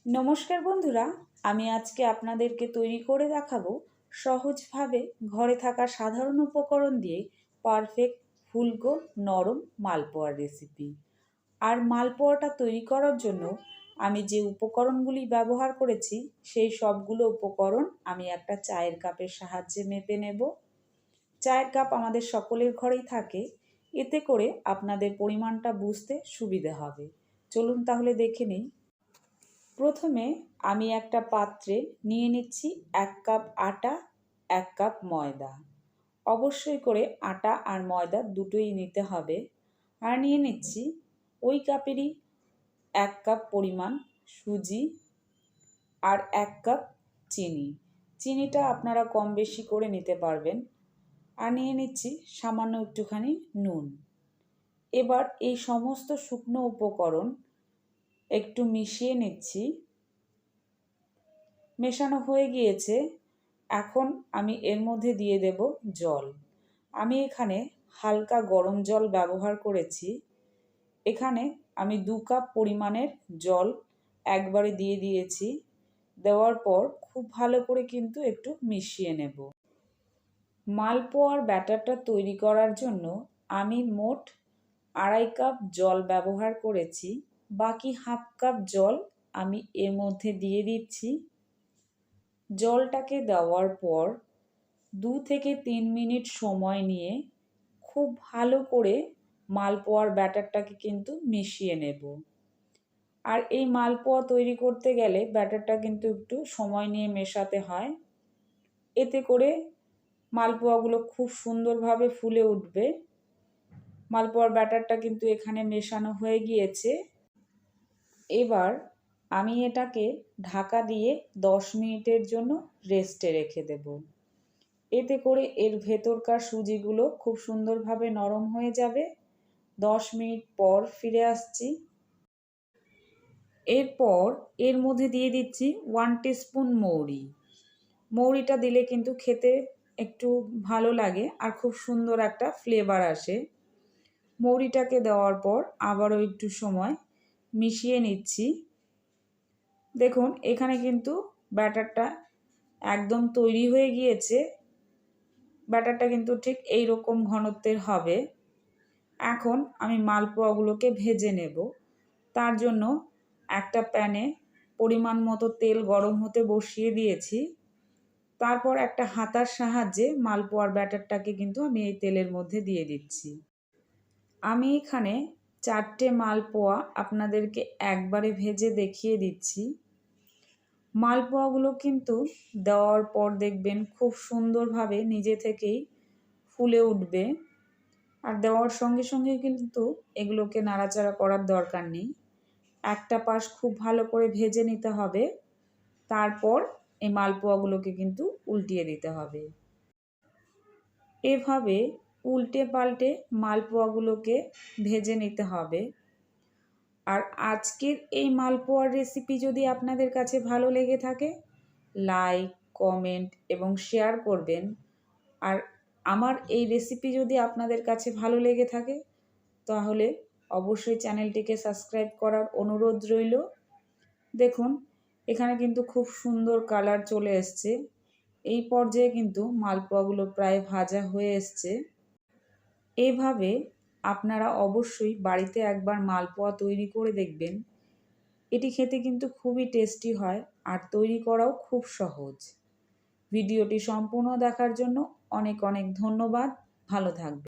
नमस्कार बंधुरा आमी आज के आपनादेरके तैरी करे देखाबो सहज भावे घरे थाका साधारण उपकरण दिए पारफेक्ट फुलको नरम मालपोआ रेसिपि। और मालपोआटा तैरी करार जोन्नो आमी जे उपकरणगुली व्यवहार करेछि सेई सबगुलो उपकरण आमी एकटा चायेर कापेर साहाज्ये मेपे नेब। चायेर काप आमादेर सकलेर घरेई थाके, एते करे आपनादेर परिमाणटा बुझते सुविधा होबे। चलुन ताहले देखे नेই। प्रथमे आमी एकटा पात्रे निये निচ্ছি 1 কাপ आटा 1 কাপ ময়দা। অবশ্যই করে आटा আর ময়দা দুটোই নিতে হবে। আর নিয়ে নিচ্ছি ওই কাপেরই 1 কাপ পরিমাণ সুজি আর 1 কাপ চিনি। চিনিটা আপনারা কম বেশি করে নিতে পারবেন। আর নিয়ে নিচ্ছি সামান্য একটুখানি নুন। এবার এই সমস্ত শুকনো উপকরণ একটু মিশিয়ে নিচ্ছি। মেশানো হয়ে গিয়েছে, এখন আমি এর মধ্যে দিয়ে দেব জল। আমি এখানে হালকা গরম জল ব্যবহার করেছি। এখানে আমি 2 কাপ পরিমাণের জল একবারে দিয়ে দিয়েছি। দেওয়ার পর খুব ভালো করে কিন্তু একটু মিশিয়ে নেব। মালপোয়ার ব্যাটারটা তৈরি করার জন্য আমি মোট 2.5 কাপ জল ব্যবহার করেছি। বাকি হাফ কাপ জল আমি এর মধ্যে দিয়ে দিচ্ছি। জলটাকে দেওয়ার পর 2 থেকে 3 মিনিট সময় নিয়ে খুব ভালো করে মালপোয়ার ব্যাটারটাকে কিন্তু মিশিয়ে নেব। আর এই মালপোয়া তৈরি করতে গেলে ব্যাটারটা কিন্তু একটু সময় নিয়ে মেশাতে হয়। এতে করে মালপোয়াগুলো খুব সুন্দরভাবে ফুলে উঠবে। মালপোয়ার ব্যাটারটা কিন্তু এখানে মেশানো হয়ে গিয়েছে। এবার আমি এটাকে ঢাকা দিয়ে 10 মিনিটের জন্য রেস্টে রেখে দেব। এতে করে এর ভেতরকার সুজিগুলো খুব সুন্দরভাবে নরম হয়ে যাবে। 10 মিনিট পর ফিরে আসছি। এরপর এর মধ্যে দিয়ে দিচ্ছি 1 টিস্পুন মৌরি। মৌরিটা দিলে কিন্তু খেতে একটু ভালো লাগে আর খুব সুন্দর একটা ফ্লেভার আসে। মৌরিটাকে দেওয়ার পর আবারও একটু সময় মিশিয়ে নিচ্ছি। দেখুন এখানে কিন্তু ব্যাটারটা একদম তৈরি হয়ে গিয়েছে। ব্যাটারটা কিন্তু ঠিক এই রকম ঘনত্বের হবে। এখন আমি মালপোয়াগুলোকে ভেজে নেব। তার জন্য একটা প্যানে পরিমাণ মতো তেল গরম হতে বসিয়ে দিয়েছি। তারপর একটা হাতার সাহায্যে মালপোয়ার ব্যাটারটাকে কিন্তু আমি এই তেলের মধ্যে দিয়ে দিচ্ছি। আমি এখানে 4টে মালপোয়া আপনাদেরকে একবারে ভেজে দেখিয়ে দিচ্ছি। মালপোয়াগুলো কিন্তু দেওয়ার পর দেখবেন খুব সুন্দরভাবে নিজে থেকেই ফুলে উঠবে। আর দেওয়ার সঙ্গে সঙ্গে কিন্তু এগুলোকে নাড়াচাড়া করার দরকার নেই। একটা পাশ খুব ভালো করে ভেজে নিতে হবে। তারপর এই মালপোয়াগুলোকে কিন্তু উল্টিয়ে দিতে হবে। এভাবে উল্টে পাল্টে মালপোয়াগুলোকে ভেজে নিতে হবে। আর আজকের এই মালপোয়ার রেসিপি যদি আপনাদের কাছে ভালো লেগে থাকে, লাইক, কমেন্ট এবং শেয়ার করবেন। আর আমার এই রেসিপি যদি আপনাদের কাছে ভালো লেগে থাকে তাহলে অবশ্যই চ্যানেলটিকে সাবস্ক্রাইব করার অনুরোধ রইল। দেখুন এখানে কিন্তু খুব সুন্দর কালার চলে এসছে। এই পর্যায়ে কিন্তু মালপোয়াগুলো প্রায় ভাজা হয়ে এসছে। এভাবে আপনারা অবশ্যই বাড়িতে একবার মালপোয়া তৈরি করে দেখবেন। এটি খেতে কিন্তু খুবই টেস্টি হয় আর তৈরি করাও খুব সহজ। ভিডিওটি সম্পূর্ণ দেখার জন্য অনেক অনেক ধন্যবাদ। ভালো থাকবেন।